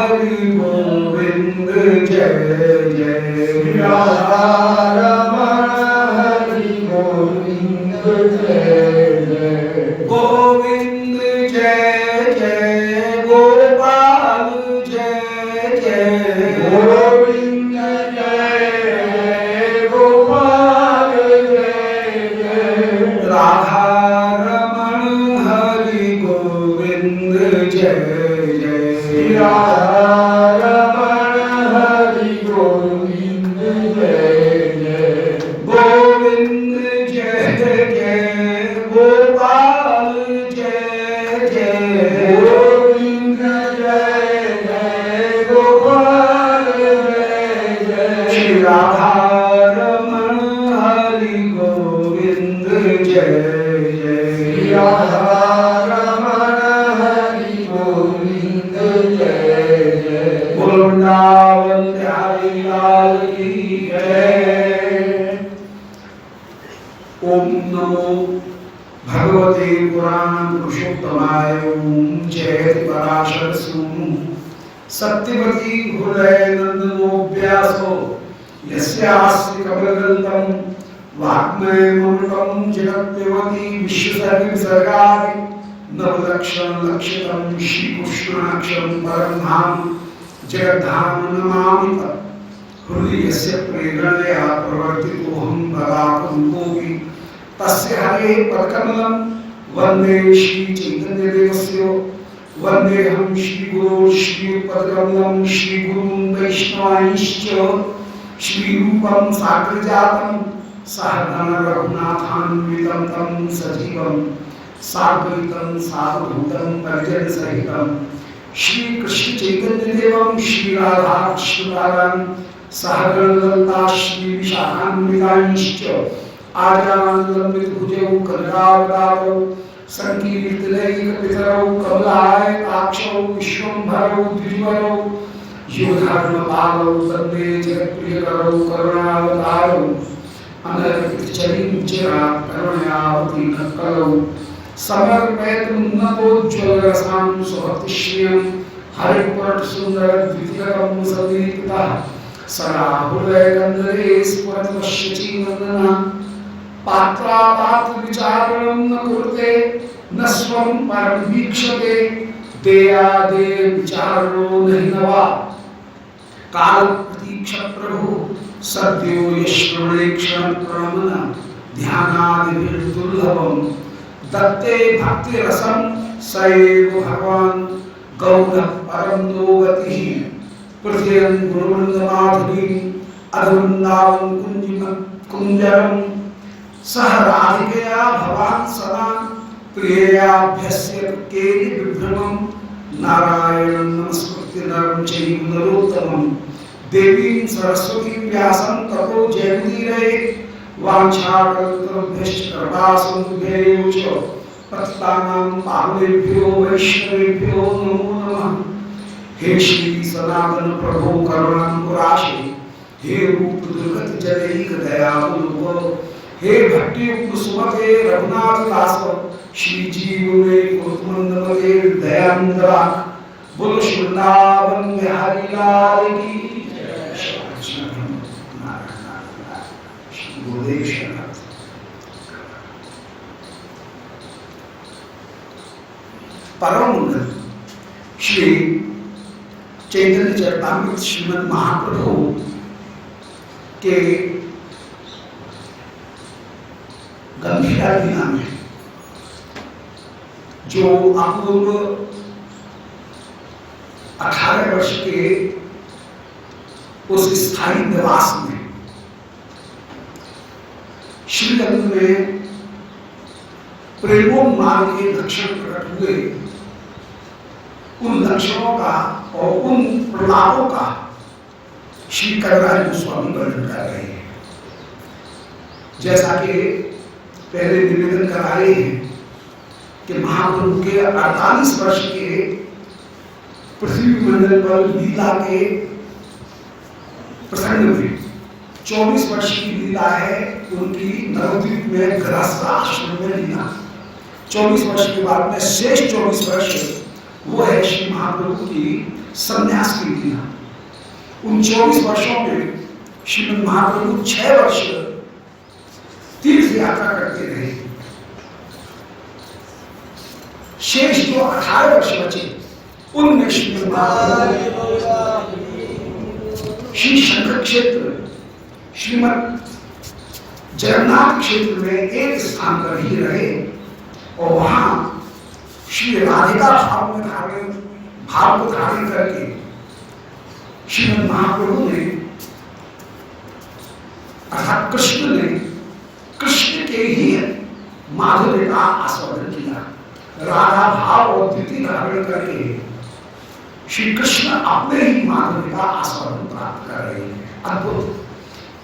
हरि गोविंद जय जय राधा रमण हरि गोविंद जय जय गोविंद जय जय गोपाल जय जय गोविंद जय जय गोपाल जय जय राधा रमण हरि गोविंद जय जय राधा ओम नमो भगवते पुराण पुरुषोत्तमाय ओम जयति पराशर सूनु सत्यवती हृदय नंदनो व्यासो यस्यास्ति कमलगल्पं वाग्मय ममृतं जगत्पेवती विश्वसर्ग विसर्गादि नवलक्षण लक्षितं श्रीकृष्णाक्षरं परं धाम जगद्धाम नमामि तत् हृदयस्य प्रेरणया प्रवर्तितोऽहं बलापरूपोऽपि तस्य हरे पदकमलं वन्दे श्रीचैतन्यदेवस्य वन्देऽहं श्रीगुरो श्रीपदकमलं श्रीगुरुं वैष्णवांश्च श्रीरूपं साग्रजातं सहगण रघुनाथान्वितं तं सजीवं साद्वैतं सावधूतं परिजनसहितं श्रीकृष्ण चैतन्यदेवं श्रीराधाकृष्णपादान् सहगणललिता श्री विशाखान्वितांश्च आजानुलम्बितभुजौ कनकावदातौ संकीर्तनैकपितरौ कमलायताक्षौ विश्वम्भरौ द्विजवरौ योधर्मपालौ वन्दे जगत्प्रियकरौ करुणावतारौ अनर्पितचरिं चिराकरुणयावती कलौ समर्पयतुन्नतोज्ज्वलरसां स्वभक्तिश्रियं हरिपुरट्सुन्दर द्वितीयकं सदीपितः सदा हृदय कंदरे स्फुरति पश्यचीवन्दना पात्रापात्र विचारणं न कुरुते न स्वं परं वीक्षते देयादे विचारो नहि नवा काल प्रतीक्षा प्रभु सद्यो यश्रवणे क्षण प्रमन ध्यानादिर्दुर्लभं दत्ते भक्ति रसं सैव भगवान् गौण परम नो गतिः पृथ्वीं गुरुवृन्दमाधुरीं अधुवृन्दावन कुञ्जरं सह राधिकया भवान् सदा प्रिययाभ्यस्य केलि विभ्रमं नारायणं नमस्कृत्य नरं चैव नरोत्तमं देवीं सरस्वतीं व्यासं ततो जयमुदीरये वाञ्छाकल्पतरुभ्यश्च कृपासिन्धुभ्यैव च पतितानां पावनेभ्यो वैष्णवेभ्यो नमो नमः। हे श्री सनातन प्रभु करुणांकुराशे हे रूप दुर्गत जनैक दयालु हे भट्टी सुमते रघुनाथ दास श्री जीव में कुतुमंदमते दयानंदरा बोलो वृंदावन बिहारी लाल की परम श्री चैतन्य चरितामृत श्रीमद् महाप्रभु के गंभीरा दीना में जो अपूर्व 18 वर्ष के उस स्थायी निवास में श्रीरंग में प्रेमोन्माद के लक्षण प्रकट हुए, उन लक्षणों का और उन प्रलापों का श्री कविराज गोस्वामी वर्णन कर रहे हैं। जैसा कि पहले निवेदन कर रहे हैं कि महाप्रभु के 48 वर्ष के पृथ्वी मंडल पर लीला के प्रसंग में 24 वर्ष की लीला है उनकी नवद्वीप में गृहस्थ आश्रम में लीला। 24 वर्ष के बाद में शेष 24 वर्ष वो है श्री महाप्रभु की संन्यास की लिया। उन 24 वर्षों में श्रीमद् महाप्रभु 6 वर्ष तीर्थ यात्रा करते रहे। शेष जो 18 वर्ष बचे उनमें श्रीमद् महाप्रभु श्री शंकर क्षेत्र, श्रीमद् जगन्नाथ क्षेत्र में एक स्थान पर ही रहे और वहां श्री राधिका भाव को धारण करके श्रीमद् महाप्रभु ने अर्थात कृष्ण ने कृष्ण के ही माधुर्य का आस्वादन किया। राधा भाव और धृति धारण करके श्री कृष्ण अपने ही माधुर्य का आस्वादन प्राप्त कर रहे हैं। अद्भुत।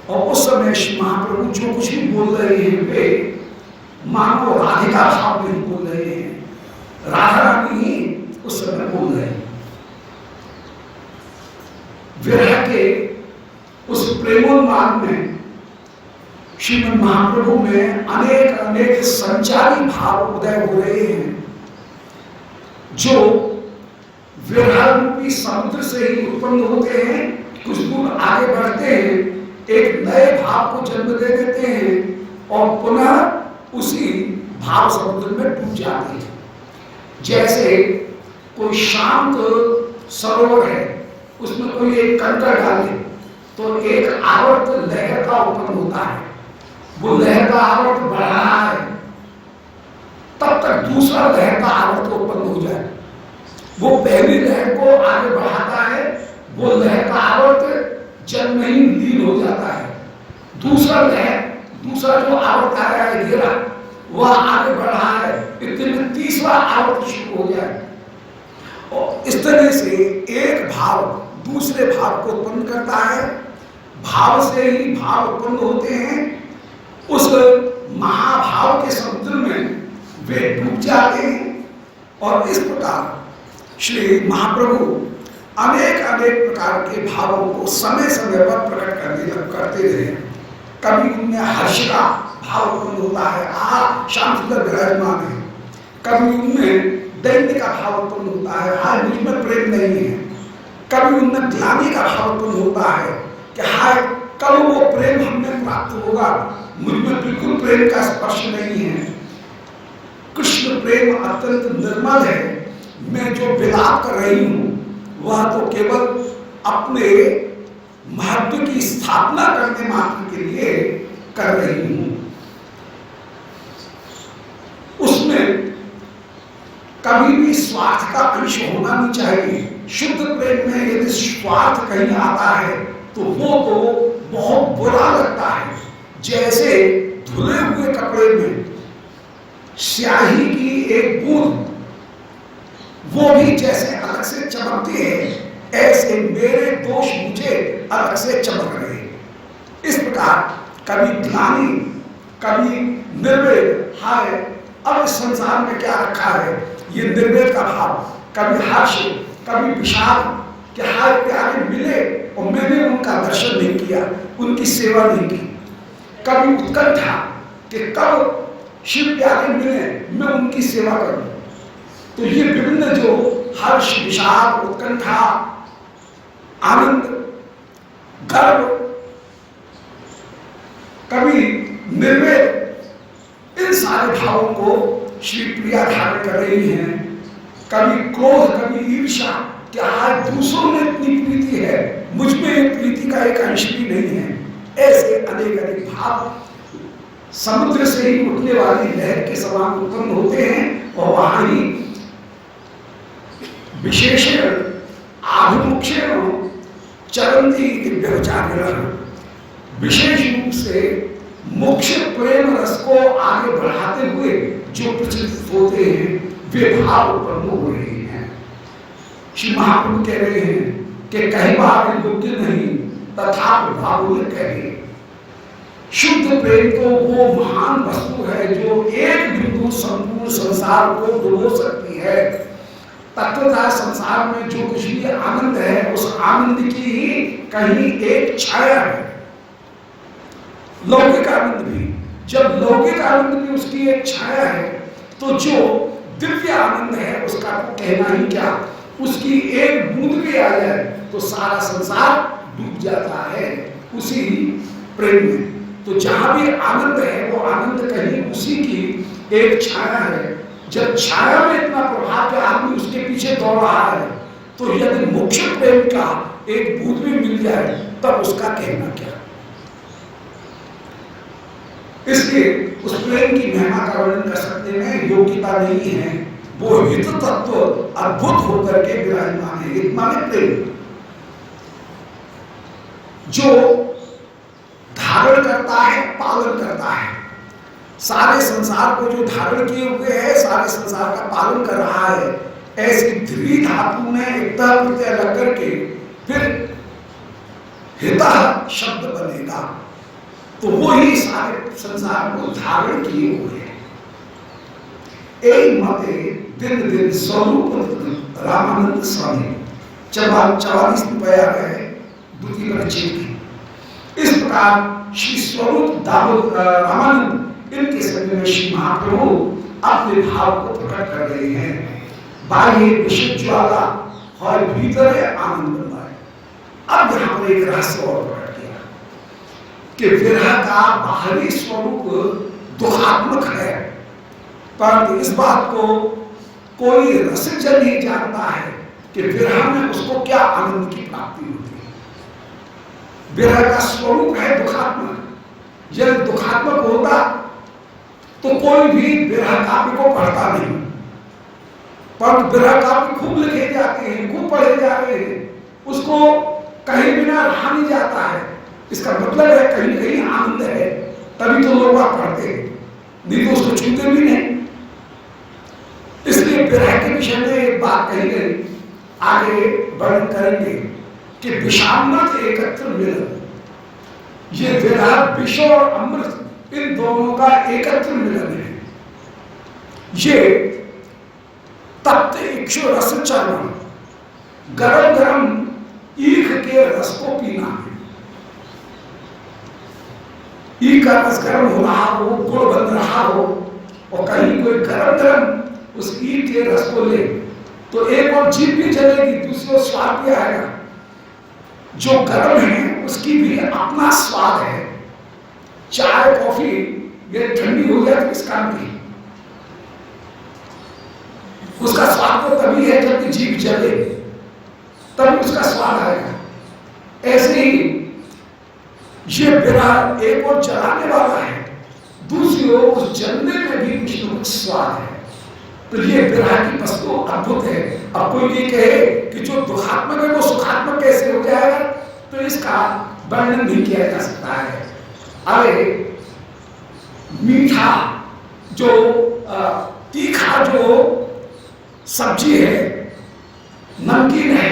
और उस समय श्री महाप्रभु जो कुछ भी बोल रहे हैं वे मानो राधिका भाव में बोल रहे हैं, राधा रानी ही उस समय बोल रहे हैं। विरह के उस प्रेमोन्माद में श्रीमद् महाप्रभु में अनेक अनेक संचारी भाव उदय हो रहे हैं जो विरह रूपी समुद्र से ही उत्पन्न होते हैं, कुछ दूर आगे बढ़ते हैं, एक नए भाव को जन्म दे देते हैं और पुनः उसी भाव समुद्र में डूब जाते हैं। जैसे कोई शांत सरोवर है, उसमें कोई एक कंकड़ डाले तो एक आवर्त लहर का उत्पन्न होता है, वो लहर का आवर्त बढ़ रहा है, तब तक दूसरा लहर का आवर्त उत्पन्न हो जाए। वो पहली लहर को आगे बढ़ाता है, वो लहर का आवर्त जल में ही लीन हो जाता है। दूसरा लहर, दूसरा जो आवर्त आ रहा है घेरा, वह आगे बढ़ रहा है, इतने में तीसरा आवर्त शुरू हो जाए। और इस तरह से एक भाव दूसरे भाव को उत्पन्न करता है, भाव से ही भाव उत्पन्न होते हैं। उस महाभाव के समुद्र में वे डूब जाते हैं और इस प्रकार श्री महाप्रभु अनेक अनेक प्रकार के भावों को समय समय पर प्रकट करते रहे। कभी उनमें हर्ष का भाव उत्पन्न होता है, आ श्याम सुंदर विराजमान है। कभी उनमें दैन्य का भाव उत्पन्न होता है, हाय मुझ में प्रेम नहीं है। कभी उनमें ग्लानि का भाव उत्पन्न होता है कि हाय कब वो प्रेम हमें प्राप्त होगा, मुझ में बिल्कुल प्रेम का स्पर्श नहीं है। कृष्ण प्रेम अत्यंत निर्मल है, मैं जो विलाप कर रही हूं वह तो केवल अपने महत्व की स्थापना करने मात्र के लिए कर रही हूं। उसमें कभी भी स्वार्थ का अंश होना नहीं चाहिए। शुद्ध प्रेम में यदि स्वार्थ कहीं आता है तो वो तो बहुत बुरा लगता है। जैसे धुले हुए कपड़े में स्याही की एक बूंद वो भी जैसे अलग से चमकती है, ऐसे मेरे दोष मुझे अलग से चमक रहे। इस प्रकार कभी ग्लानि, कभी निर्वेद, हाय अब इस संसार में क्या रखा है, ये निर्वेद का भाव। कभी हर्ष, कभी विषाद कि हाय प्यारे मिले और मैंने उनका दर्शन नहीं किया, उनकी सेवा नहीं की। कभी उत्कंठा कि कब शिव प्यारे मिले, मैं उनकी सेवा करूं। तो ये विभिन्न जो हर्ष, विषाद, उत्कंठा, आनंद, गर्व, कभी निर्वेद, इन सारे भावों को श्री प्रिया धारण कर रही हैं। कभी क्रोध, कभी ईर्ष्या, क्या आज दूसरों में इतनी प्रीति है, मुझ में प्रीति का एक अंश भी नहीं है। ऐसे अनेक अनेक भाव समुद्र से ही उठने वाली लहर के समान उत्पन्न होते हैं और वहां ही विशेषण आभिमुख्येन चरन्ति व्यभिचारिणः, विशेष रूप से मोक्ष प्रेम रस को आगे बढ़ाते हुए जो प्रचलित होते हैं वे भाव उत्पन्न हो रहे हैं। श्री महाप्रभु कह रहे हैं कि कहीं बार योग्य नहीं तथा भाव कहे। शुद्ध प्रेम तो वो महान वस्तु है जो एक बिंदु संपूर्ण संसार को डुबो सकती है। तत्वतः संसार में जो कुछ भी आनंद है उस आनंद की ही कहीं एक छाया है। लौकिक आनंद भी, जब लौकिक आनंद भी उसकी एक छाया है तो जो दिव्य आनंद है उसका तो कहना ही क्या। उसकी एक बूंद भी आ जाए तो सारा संसार डूब जाता है उसी प्रेम में। तो जहां भी आनंद है वो आनंद कहीं उसी की एक छाया है। जब छाया में इतना प्रभाव के आदमी उसके पीछे दौड़ रहा है, तो यदि मुख्य प्रेम का एक बूंद भी मिल जाए तब उसका कहना क्या। इसलिए उस प्रेम की महिमा का वर्णन कर सकते हैं, योग्यता नहीं है, वो हित तत्व अद्भुत होकर के विराजमान है। हित माने प्रेम, जो धारण करता है, पालन करता है, सारे संसार को जो धारण किए हुए है, सारे संसार का पालन कर रहा है। ऐसी द्वि धातु में एकता प्रत्यय लग करके फिर हितः शब्द बनेगा, तो वो ही सारे संसार को धारण किए हुए है। एक मते दिन दिन स्वरूप रामानंद स्वामी 44 रुपया है द्वितीय परिच्छेद की। इस प्रकार श्री स्वरूप दाऊद रामानंद इनके समय में श्री महाप्रभु अपने भाव को प्रकट कर रहे हैं। बाह्य विशुद्ध ज्वाला और भीतर है आनंदमय। अब यहाँ पर एक रहस्य और प्रकट किया कि विरह का बाहरी स्वरूप दुखात्मक है, परंतु इस बात को कोई रसिकजन ही जानता है कि विरह में उसको क्या आनंद की प्राप्ति होती है। विरह का स्वरूप है दुखात्मक। यदि दुखात्मक होता तो कोई भी विरह काव्य को पढ़ता नहीं, परंतु विरह काव्य खूब लिखे जाते हैं, खूब पढ़े जाते हैं, उसको कहीं बिना रहा नहीं जाता है। इसका मतलब है कहीं कहीं आनंद है, तभी तो लोग पढ़ते हैं, नहीं तो उसको छूते भी नहीं। इसलिए विरह के विषय में एक बात कही गई, आगे वर्णन करेंगे कि विषामृत एकत्र मिलन। ये विरह विष और अमृत इन दोनों का एकत्र मिलन है। ये तप्त इक्षु रस चरण, गरम गरम ईख के रस को पीना है। ईख का रस गर्म हो रहा हो, गुड़ बन रहा हो, और कहीं कोई गरम गरम उस ईख के रस को ले तो एक और जीभ भी जलेगी, दूसरी ओर स्वाद भी आएगा। जो गर्म है उसकी भी अपना स्वाद है। चाय कॉफी ये ठंडी हो जाए तो किस काम की, उसका स्वाद तो तभी है जब जीभ जले, तभी उसका स्वाद आएगा। ऐसे ही ये विरह एक और जलाने वाला है, दूसरी ओर उस जलने में भी कुछ न कुछ स्वाद है। तो ये विरह की वस्तु अद्भुत है। अब कोई ये कहे कि जो दुखात्मक है वो सुखात्मक कैसे हो जाएगा, तो इसका वर्णन नहीं किया जा सकता है। अरे मीठा जो तीखा जो सब्जी है, नमकीन है,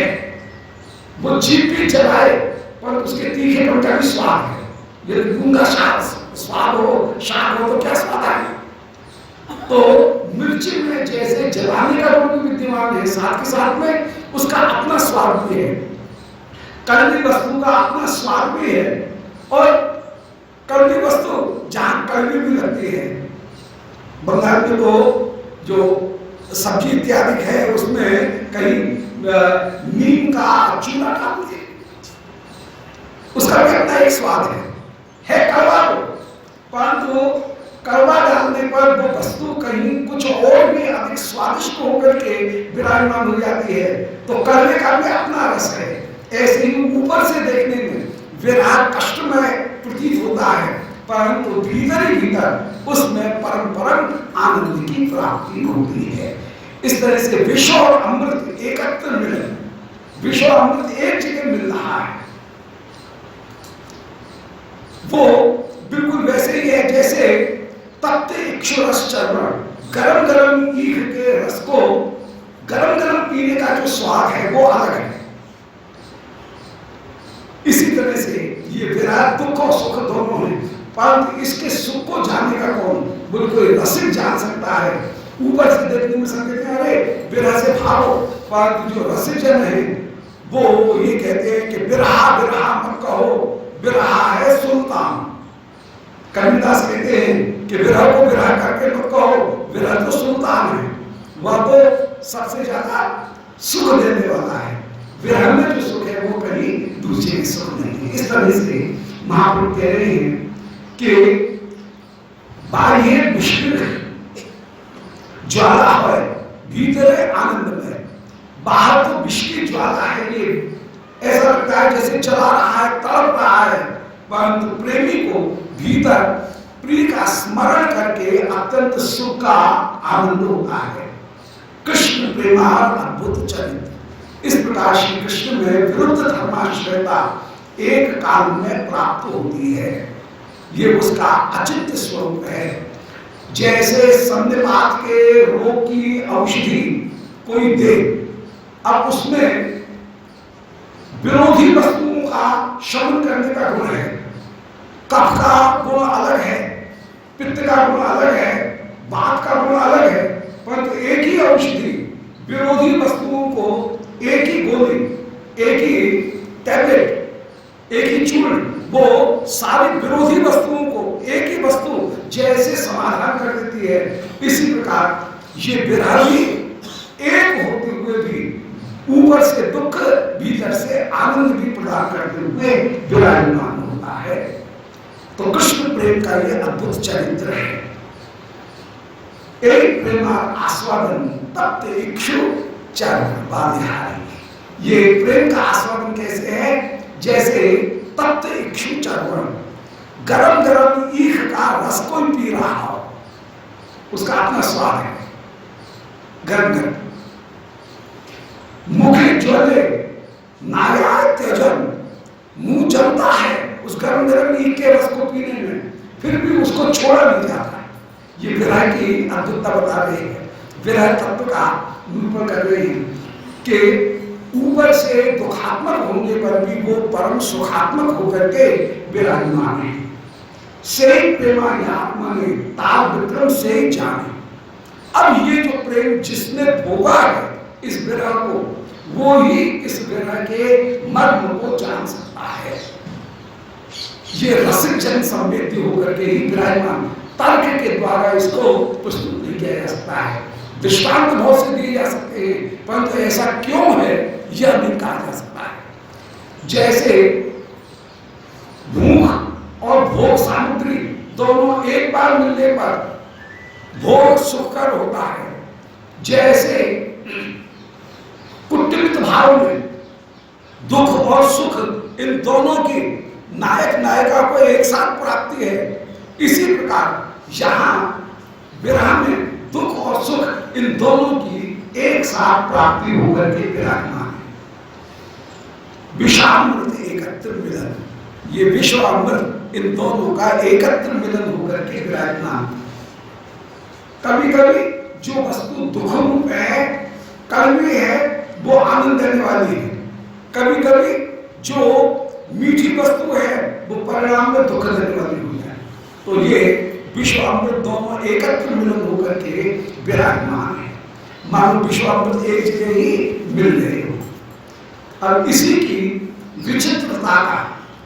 वो जीभ भी जलाए पर उसके तीखेपन का भी स्वाद है। यदि गूंगा स्वाद हो, शाक हो, तो क्या स्वाद है। तो मिर्ची में जैसे जलाने का गुण भी विद्यमान है, साथ के साथ में उसका अपना स्वाद भी है। कड़वी वस्तु का अपना स्वाद भी है, और कड़वी वस्तु जहां कड़वी भी लगती है, बंगाल में तो जो सब्जी इत्यादि है उसमें कहीं नीम का चूना डालते हैं, उसका भी अपना एक स्वाद है कड़वा को, परंतु कड़वा डालने पर वो वस्तु कहीं कुछ और भी अधिक स्वादिष्ट होकर के विराजमान हो जाती है। तो कड़वे का भी अपना रस है। ऐसे ही ऊपर से देखने में विरह कष्टमय प्रतीत होता है, परंतु भीतर ही भीतर उसमें परम परम आनंद की प्राप्ति होती है। इस तरह से विष और अमृत एकत्र मिलन, विष और अमृत एक जगह मिल रहा है, वो बिल्कुल वैसे ही है जैसे तप्त इक्षु रस चरण, गरम गरम ईख के रस को गरम गरम पीने का जो स्वाद है वो अलग है। इसी तरह से ये विरह दुख और सुख दोनों है, परंतु इसके सुख को जानने का कौन, बोले कोई रसिक जान सकता है। ऊपर से देखने में संकेत है अरे विरह से भागो, परंतु जो रसिक जन है वो ये कहते हैं कि विरहा विरहा मत कहो, विरहा है सुल्तान। कबीरदास कहते हैं कि विरह को विरह करके मत कहो, विरह तो सुल्तान है, वह तो सबसे ज्यादा सुख देने वाला है। विरह में जो सुख है वो कहीं दूसरे सुख नहीं है। इस तरह से महाप्रभु कह रहे हैं कि बाह्य विश्व ज्वाला है, भीतर आनंद में, बाहर तो विश्व की ज्वाला है। ये ऐसा लगता है जैसे चला रहा है, तड़प रहा है, परंतु प्रेमी को भीतर प्रिय का स्मरण करके अत्यंत सुख का आनंद होता है। कृष्ण प्रेमार अद्भुत चरित्र, इस प्रकार श्री कृष्ण में विरुद्ध धर्माश्रयता एक काल में प्राप्त होती है। ये उसका अचिंत्य स्वरूप है। जैसे संधिपात के रोग की औषधि कोई दे, अब उसमें विरोधी वस्तुओं का शमन करने का गुण है। कफ का गुण अलग है, पित्त का गुण अलग है, वात का गुण अलग है, परंतु एक ही औषधि विरोधी वस्तुओं को एक ही गोली, एक ही टैबलेट, एक ही चूर्ण, वो सारी विरोधी वस्तुओं को एक ही वस्तु जैसे समाधान कर देती है। इसी प्रकार ये विरह भी एक होते हुए भी ऊपर से दुख, भीतर से आनंद भी प्रदान करते हुए विराजमान होता है। तो कृष्ण प्रेम का ये अद्भुत चरित्र है। एक प्रेमा आस्वादन तप्त इक्षु चर्वणि। ये प्रेम का आस्वादन कैसे है? जैसे तप्त इक्षु चर्वण, गरम गरम ईख का रस कोई पी रहा हो, उसका अपना स्वाद है, गरम गरम। मुखे ज्वले नायाय त्यजन, मुंह जलता है उस गरम गरम ईख के रस को पीने में, फिर भी उसको छोड़ा नहीं जाता। ये विरह की अद्भुतता बता रहे हैं, विरह तत्व का निरूपण कर रहे हैं कि ऊपर से दुखात्मक होने पर भी वो परम सुखात्मक होकर के विराजमान है। से प्रेमा आत्मा ने ताल विक्रम से जाने। अब ये जो प्रेम जिसने भोगा है इस विरह को, वो ही इस विरह के मर्म को जान सकता है। ये रसिक जन संवेद्य होकर के ही विराजमान, तर्क के द्वारा इसको प्रस्तुत नहीं किया जा सकता है। दृष्टांत बहुत से दिए जा सकते हैं, परंतु ऐसा क्यों है यह नहीं कहा जा सकता है। जैसे भूख और भोग सामग्री दोनों एक बार मिलने पर भोग सुखकर होता है, जैसे कुटिलित भाव में दुख और सुख इन दोनों की नायक नायिका को एक साथ प्राप्ति है, इसी प्रकार यहाँ विरह में दुख और सुख इन दोनों की एक साथ प्राप्ति होकर के विराजमान है। विषामृत एकत्र मिलन, ये विश्व अमृत इन दोनों का एकत्र मिलन होकर के विराजमान। कभी कभी जो वस्तु दुख रूप है, कड़वी है, वो आनंद देने वाली है। कभी कभी जो मीठी वस्तु है वो परिणाम में दुख देने वाली हो जाए। तो ये विश्व अमृत दोनों एकत्र मिलन होकर के विराजमान है। मानो विश्व अमृत एक जगह ही मिल रहे हो। अब इसी की विचित्रता का,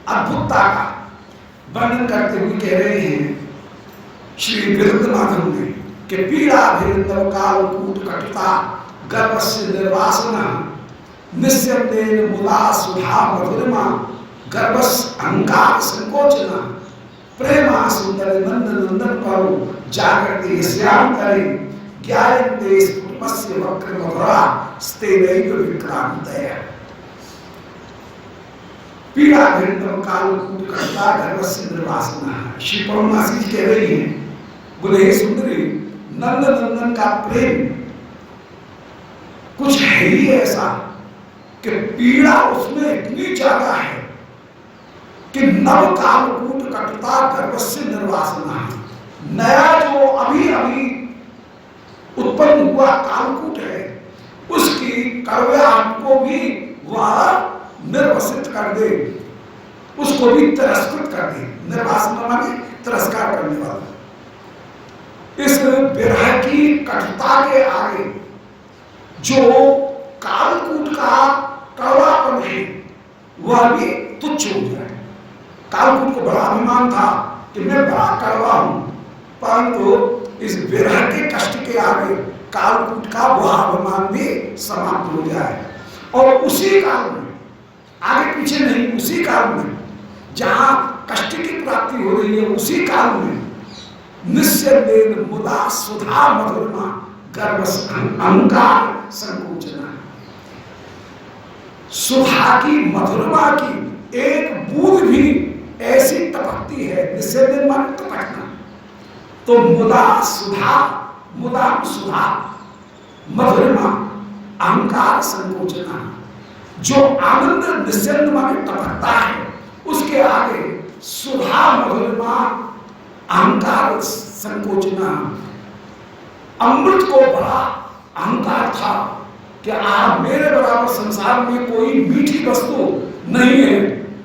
अद्भुतता का वर्णन करते हुए कह रहे हैं श्री विरुद्धनाथन ने कि पीड़ा भिन्नव काल कूट कटता गर्भस्य निर्वासना निस्यंदेन मुदा सुधा मधुरिमा गर्भस अहंकार संकोचना प्रेमा सुंदर नंदन नंदन परो जागृति श्याम करे ज्ञायन्ते स्फुटमस्य वक्र मधुरा स्तेनैव विक्रांतया। पीड़ा भिन्नव काल कूट कटता गर्भस्य निर्वासना। श्री पौर्णमासी जी कह रही हैं, गुणे सुंदरी नंद नंदन का प्रेम कुछ है ही ऐसा कि पीड़ा उसमें इतनी ज्यादा है कि नव कालकूट कटता गर्भस्य निर्वासना। नया जो अभी अभी उत्पन्न हुआ कालकूट है, उसकी कड़वाहट को भी वह निर्वसित कर दे, उसको भी तिरस्कृत कर दे। निर्वासना माने तिरस्कार करने वाला। इस विरह की कटुता के आगे जो कालकूट का कड़वापन है वह भी तुच्छ हो जाए। कालकूट को बड़ा अभिमान था कि मैं बड़ा कड़वा हूं, परंतु इस विरह के कष्ट के आगे कालकूट का वह अभिमान भी समाप्त हो जाए। और उसी काल में, आगे पीछे नहीं, उसी काल में जहां कष्ट की प्राप्ति हो रही है, उसी काल में निस्यंदेन मुदा सुधा मधुरमा गर्भ अहंकार संकोचना, सुधा की मधुरमा की एक बूंद भी ऐसी टपकती है, निस्यंदेन मान टपकना, तो मुदा सुधा, मुदा सुधा मधुरमा अहंकार संकोचना, जो आनंद निस्यंद माने टपकता है, उसके आगे सुधा मधुरमा अहंकार संकोचना। अमृत को बड़ा अहंकार था कि आप मेरे बराबर संसार में कोई मीठी वस्तु नहीं है,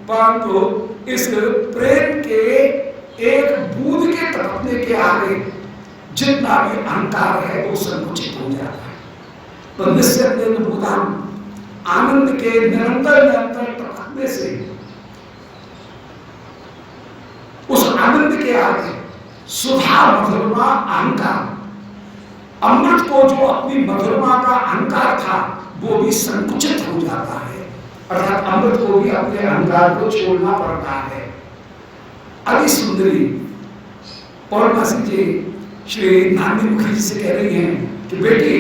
परंतु इस प्रेम के एक बूंद के टपकने के आगे जितना भी अहंकार है वो संकुचित हो जाता है। तो निस्यंदेन मुदाम, आनंद के निरंतर निरंतर टपकने से उस आनंद के आगे सुधा मधुरमा अहंकार, अमृत को जो अपनी मधुरमा का अहंकार था वो भी संकुचित हो जाता है, अर्थात अमृत को भी अपने अहंकार को छोड़ना पड़ता है। अति सुंदरी पौर्णमासी जी श्री नानी मुखर्जी से कह रही हैं कि बेटी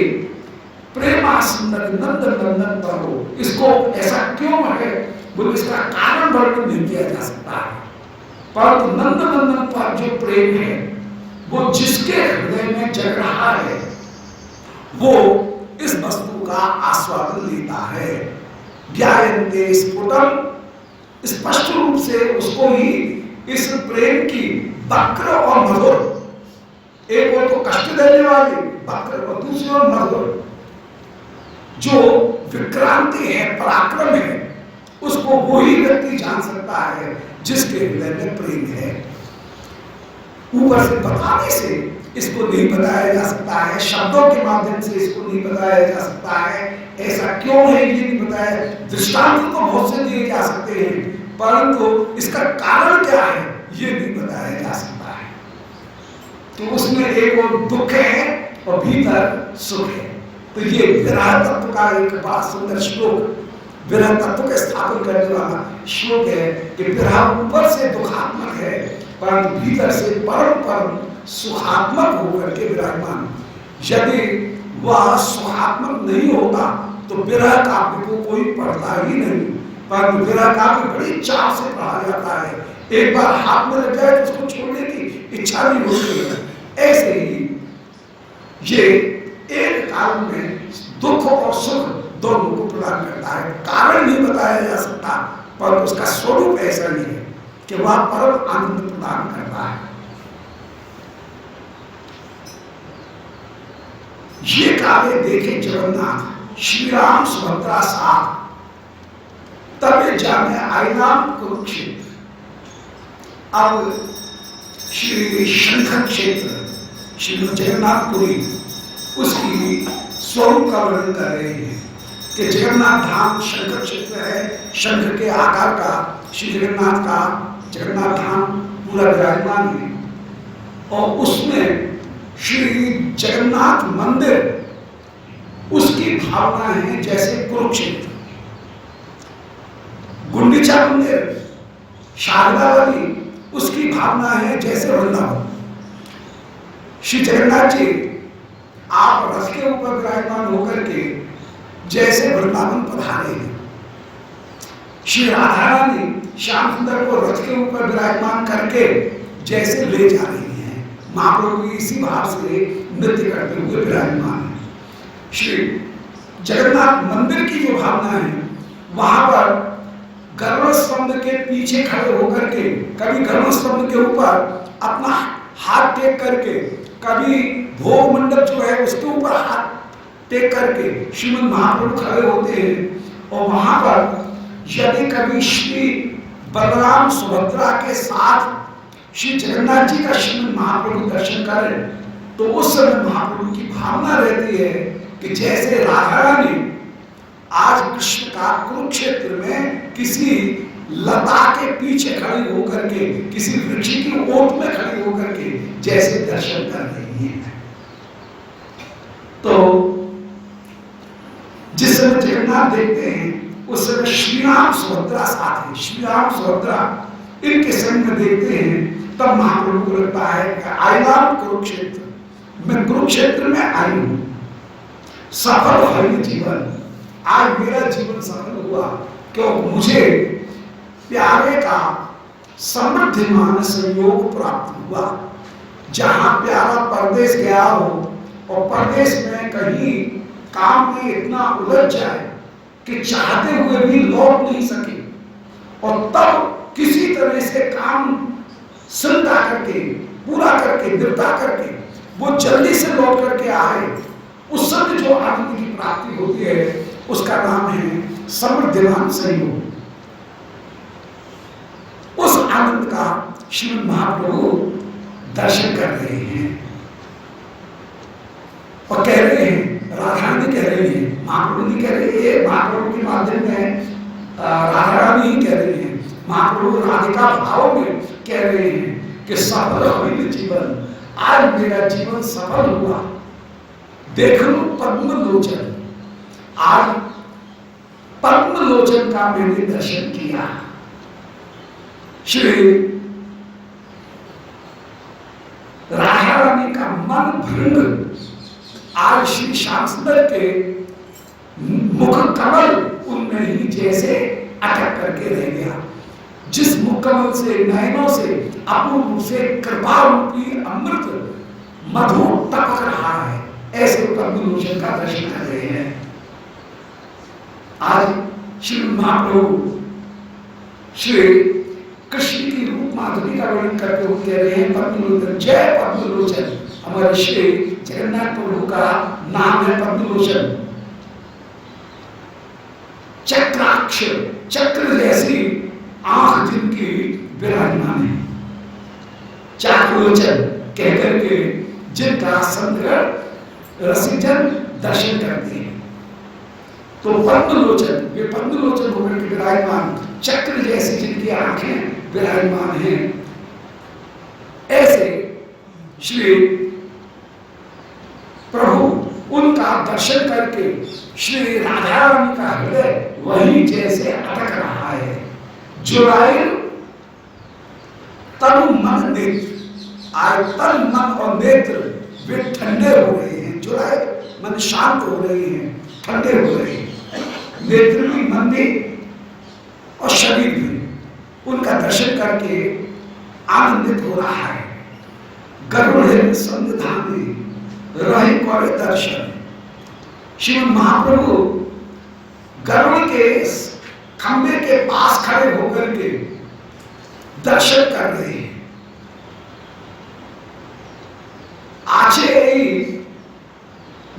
प्रेमा सुंदर नंद नंदन पर हो, इसको ऐसा क्यों है बोले, इसका कारण वर्णन नहीं किया जा सकता है, परंतु नंद नंदन पर जो प्रेम है वो जिसके हृदय में जग रहा है वो इस वस्तु का आस्वादन लेता है। ज्ञायन्ते स्फुटम, स्पष्ट रूप से उसको ही इस प्रेम की वक्र और मधुर, एक और तो कष्ट देने वाली वक्र और दूसरी ओर मधुर, जो विक्रांति है, पराक्रम है, उसको वही व्यक्ति जान सकता है जिसके हृदय में प्रेम है। ऊपर से बताने से इसको नहीं बताया जा सकता है, शब्दों के माध्यम से इसको नहीं बताया जा सकता है, ऐसा क्यों है ये नहीं बताया। दृष्टांत तो बहुत से दिए जा सकते हैं, परंतु इसका कारण क्या है ये नहीं बताया जा सकता है। तो उसमें एक और दुख है और भीतर सुख है। तो ये विरह तत्व का एक बड़ा सुंदर श्लोक, विरह तत्व का स्थापन करने वाला श्लोक है कि विरह ऊपर से दुखात्मक है परंतु भीतर से परम परम सुखात्मक होकर के विराजमान। यदि वह सुखात्मक नहीं होता तो विरह काव्य को कोई पढ़ता ही नहीं, परंतु विरह काव्य बड़ी चाव से पढ़ा जाता है, एक बार हाथ में लग जाए तो उसको छोड़ने की इच्छा नहीं होती है। ऐसे ही ये एक काल में दुख और सुख दोनों को प्रदान करता है। कारण नहीं बताया जा सकता, पर उसका स्वरूप ऐसा नहीं है कि वह परम आनंद प्रदान करता है। ये काव्य देखे जगन्नाथ श्री राम सुभद्रा साथ, तब जाने आईनाम कुरुक्षेत्र। अब श्री शंकर क्षेत्र श्री जगन्नाथपुरी उसकी स्वरूप का वर्णन कर रहे हैं कि जगन्नाथ धाम शंकर क्षेत्र है, शंख के आकार का श्री जगन्नाथ का जगन्नाथ धाम पूरा विराजमान है, और उसमें श्री जगन्नाथ मंदिर उसकी भावना है जैसे कुरुक्षेत्र, गुंडीचा मंदिर शारदा वाली उसकी भावना है जैसे वृंदावन। श्री जगन्नाथ जी आप रथ के ऊपर विराजमान होकर के जैसे वृंदावन पधारे हैं, श्री राधा रानी श्याम सुंदर को रथ के ऊपर विराजमान करके जैसे ले जा रही हैं, महाप्रभु इसी भाव से नृत्य करते हुए विराजमान है। श्री जगन्नाथ मंदिर की जो भावना है वहां पर गरुड़ स्तंभ के पीछे खड़े होकर के, कभी गरुड़ स्तंभ के ऊपर अपना हाथ टेक करके, कभी भोग मंडप जो है उसके ऊपर हाथ टेक करके श्रीमद महाप्रभु खड़े होते हैं, और वहां पर यदि कभी श्री बलराम सुभद्रा के साथ श्री जगन्नाथ जी का श्रीमद महाप्रभु दर्शन करें तो उस समय महाप्रभु की भावना रहती है कि जैसे राधा रानी आज कृष्ण का कुरुक्षेत्र में किसी लता के पीछे खड़ी होकर के, किसी वृक्ष की ओट में खड़ी होकर के जैसे दर्शन कर रही है। तो जगन्नाथ देखते हैं उस समय श्री राम सुभद्रा साथ है, श्री राम सुभद्रा इनके संग में देखते हैं, तब महाप्रभु को लगता है कि आई लव कुरुक्षेत्र, मैं कुरुक्षेत्र में आई हूं, सफल है जीवन, आज मेरा जीवन सफल हुआ, क्योंकि मुझे प्यारे का समृद्धिमान संयोग प्राप्त हुआ। जहां प्यारा परदेश गया हो और परदेश में कहीं काम में इतना उलझ जाए कि चाहते हुए भी लौट नहीं सके, और तब किसी तरह से काम सुलझा करके पूरा करके निपटा करके वो जल्दी से लौट करके आए, उस समय जो आनंद की प्राप्ति होती है उसका नाम है समृद्धिमान संयोग। उस आनंद का श्रीमद् महाप्रभु दर्शन कर रहे हैं और कह रहे हैं, राधा रानी कह रही है, महाप्रभु नहीं कह रही है, महाप्रभु के माध्यम में राधा रानी ही कह रही है, महाप्रभु राधिका भाव में कह रहे हैं कि सफल हुई जीवन, आज मेरा जीवन सफल हुआ, देख लो पद्म लोचन, आज पद्म लोचन का मैंने दर्शन किया। श्री राधा रानी का मन भंग आज श्री श्याम सुंदर के मुख कमल उनमें ही जैसे अटक करके रह गया, जिस मुख कमल से नयनों से अपूर्व से कृपा रूपी अमृत मधु टपक रहा है, ऐसे पद्मलोचन का दर्शन कर रहे हैं। आज श्री महाप्रभु श्री कृष्ण की रूप माधुरी का वर्णन करते हुए कह रहे हैं, पद्मलोचन, जय पद्मलोचन, हमारे श्री जगन्नाथ प्रभु का नाम है पद्मलोचन। चक्राक्ष, चक्र जैसी आंख जिनकी विराजमान है, चारुलोचन कहकर के जिनका संग्रह रसिकजन दर्शन करते हैं, तो पद्मलोचन, वे पद्मलोचन होकर के विराजमान, चक्र जैसी जिनकी आंखें विराजमान हैं, ऐसे श्री प्रभु उनका दर्शन करके श्री राधा रानी का हृदय वही जैसे अटक रहा है। जुड़ाए तन मन नेत्र, आज तन मन और नेत्र वे ठंडे हो रहे हैं, जुड़ाए मन शांत हो रहे हैं, ठंडे हो रहे हैं, नेत्र भी मन भी और शरीर भी उनका दर्शन करके आनंदित हो रहा है। गरुड़ संधानी रहे करे दर्शन, श्रीमद महाप्रभु गरुड़ के खंबे के पास खड़े होकर के दर्शन कर रहे हैं। आचे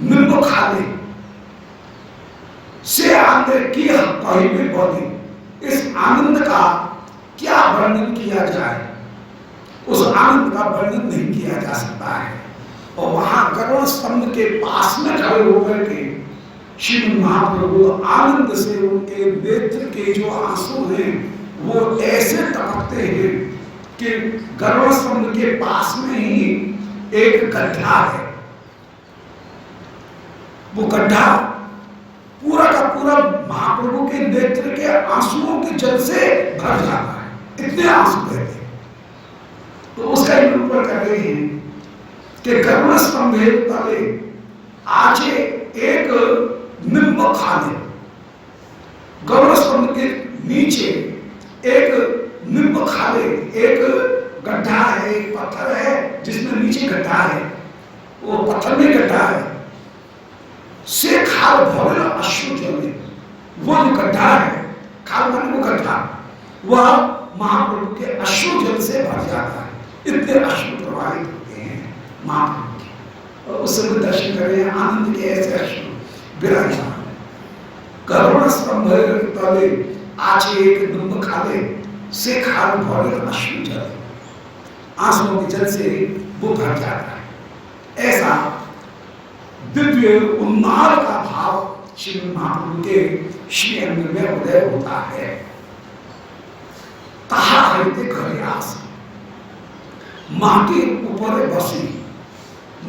निम्बो खाले से आंदर की पहले बोली, इस आनंद का क्या वर्णन किया जाए, उस आनंद का वर्णन नहीं किया जा सकता है। और वहां गरुड़ स्तंभ के पास में खड़े होकर के श्री महाप्रभु आनंद से उनके नेत्र के जो आंसू हैं वो ऐसे टपकते हैं कि गरुड़ स्तंभ के पास में ही एक गड्ढा है, वो गड्ढा पूरा का पूरा महाप्रभु के नेत्र के आंसुओं के जल से भर जाता है, इतने आंसू बहते हैं। तो उसका निरूपण कर रहे हैं कि गरुड़ स्तंभ तले आचे एक निम्ब खाले, गरुड़ स्तंभ के नीचे एक निम्ब खाले, एक गड्ढा है, एक पत्थर है जिसमें नीचे गड्ढा है, वो पत्थर में गड्ढा है, से खाल भवन अश्रु जले, वो जो गड्ढा है, खाल मन वो गड्ढा, वह महाप्रभु के अश्रु जल से भर जाता है, इतने अश्रु प्रवाहित होते हैं महाप्रभु के, और उस समय दर्शन करें आनंद के ऐसे अश्रु विराजमान। गरुड़ स्तंभ तले आचे एक निम्ब खाले, से खाल भवन अश्रु जल, आंसुओं के जल से वो भर जाता है। ऐसा दिव्य उन्माद का भाव श्री महाप्रभु के श्री अंग में उदय होता है। कहा हरते घरियास, माटी ऊपर बसी,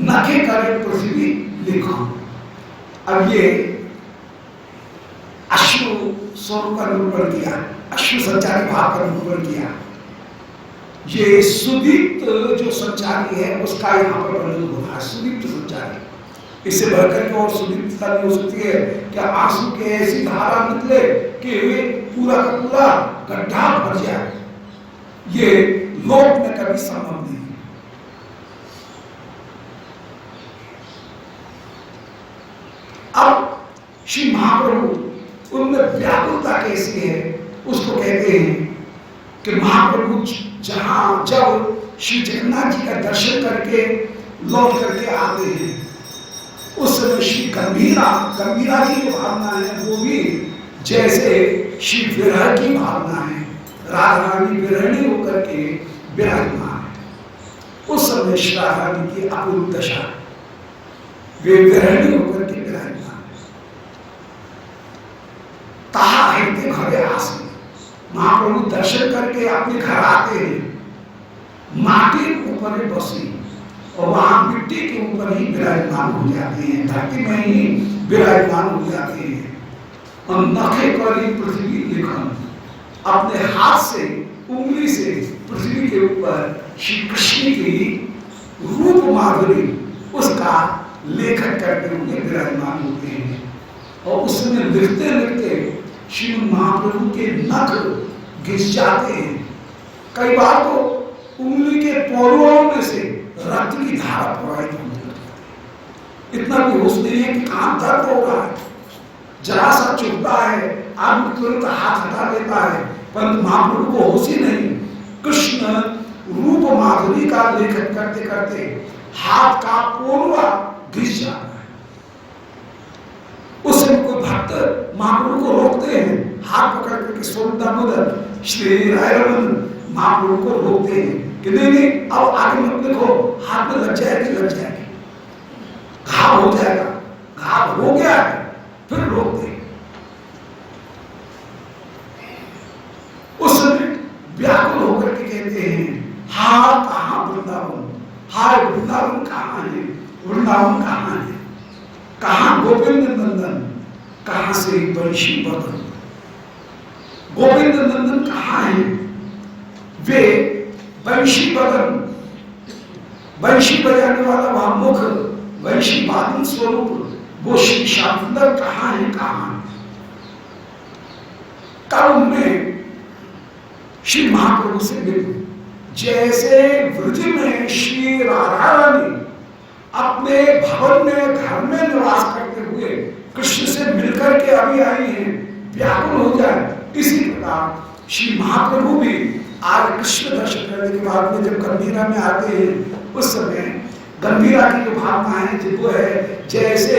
नखे करे पृथ्वी लिखा। अब ये स्वरूप का निरूपण किया, अश्व संचारी भाव का निरूपण किया। ये सुदीप्त जो संचारी है उसका यहाँ पर वर्णन हो रहा है, सुदीप्त संचारी। इससे बढ़कर के और सुदीप्तता नहीं हो सकती है कि आंसू के ऐसी धारा निकले कि वे पूरा का पूरा गड्ढा भर जाए। ये लोक में कभी संभव नहीं। अब श्री महाप्रभु उनमें व्याकुलता कैसी है उसको कहते हैं कि महाप्रभु जहां जब श्री जगन्नाथ जी का दर्शन करके लौट करके आते हैं उस समय श्री गंभीरा की जो भावना है वो भी जैसे श्री विरह की भावना है। राधा रानी विरहणी होकर के विराजमान है। उस समय श्री राधा रानी की अपूर्व दशा, वे विरहणी होकर के विराजमान है। कहा है कि घरे आसन, महाप्रभु दर्शन करके अपने घर आते हैं, माटी ऊपर बसी और वहां मिट्टी के ऊपर ही विराजमान हो जाते हैं, धरती में ही विराजमान हो जाते हैं। और नखे पर ही पृथ्वी लिखन, अपने हाथ से उंगली से पृथ्वी के ऊपर श्री कृष्ण की रूप माधुरी उसका लेखन करते हुए विराजमान होते हैं। और उसमें लिखते लिखते श्री महाप्रभु के नख घिस जाते हैं। कई बार तो उंगली के पोरों में से रक्त की धारा प्रवाहित होने लगती है। इतना भी होश नहीं है कि कहां दर्द हो रहा है, जरा सा चुभता है आदमी तुरंत हाथ हटा देता है, परंतु महाप्रभु को होश ही नहीं। कृष्ण रूप माधुरी का लेखन करते करते हाथ का पोरवा घिस जाता है। उस समय कोई भक्त महाप्रभु को रोकते हैं, हाथ पकड़ करके स्वरूप दामोदर श्री राय रमन महाप्रभु को रोकते हैं कि नहीं अब आगे मत लिखो, हाथ में लग जाएगी, घाव हो जाएगा। घाव हो गया है फिर रोक दे। उस समय व्याकुल होकर के कहते हैं, हाय कहाँ वृंदावन, हाय वृंदावन कहाँ है, वृंदावन कहाँ है, कहाँ गोविंद नंदन, कहाँ से बंशी बदन। गोविंद नंदन कहाँ है, वे वंशी बदन, वंशी बजाने वाला वह मुख, वंशी बादल स्वरूप वो श्री श्याम सुंदर कहाँ है, कहाँ तब में श्री महाप्रभु से मिले। जैसे व्रज में श्री राधा रानी अपने भवन में घर में निवास करते हुए कृष्ण से मिलकर के अभी आई हैं, व्याकुल हो जाए, इसी प्रकार श्री महाप्रभु भी आज कृष्ण दर्शन करने के बाद में जब गंभीरा में आते हैं उस समय गंभीरा की जो भावना है वो है जैसे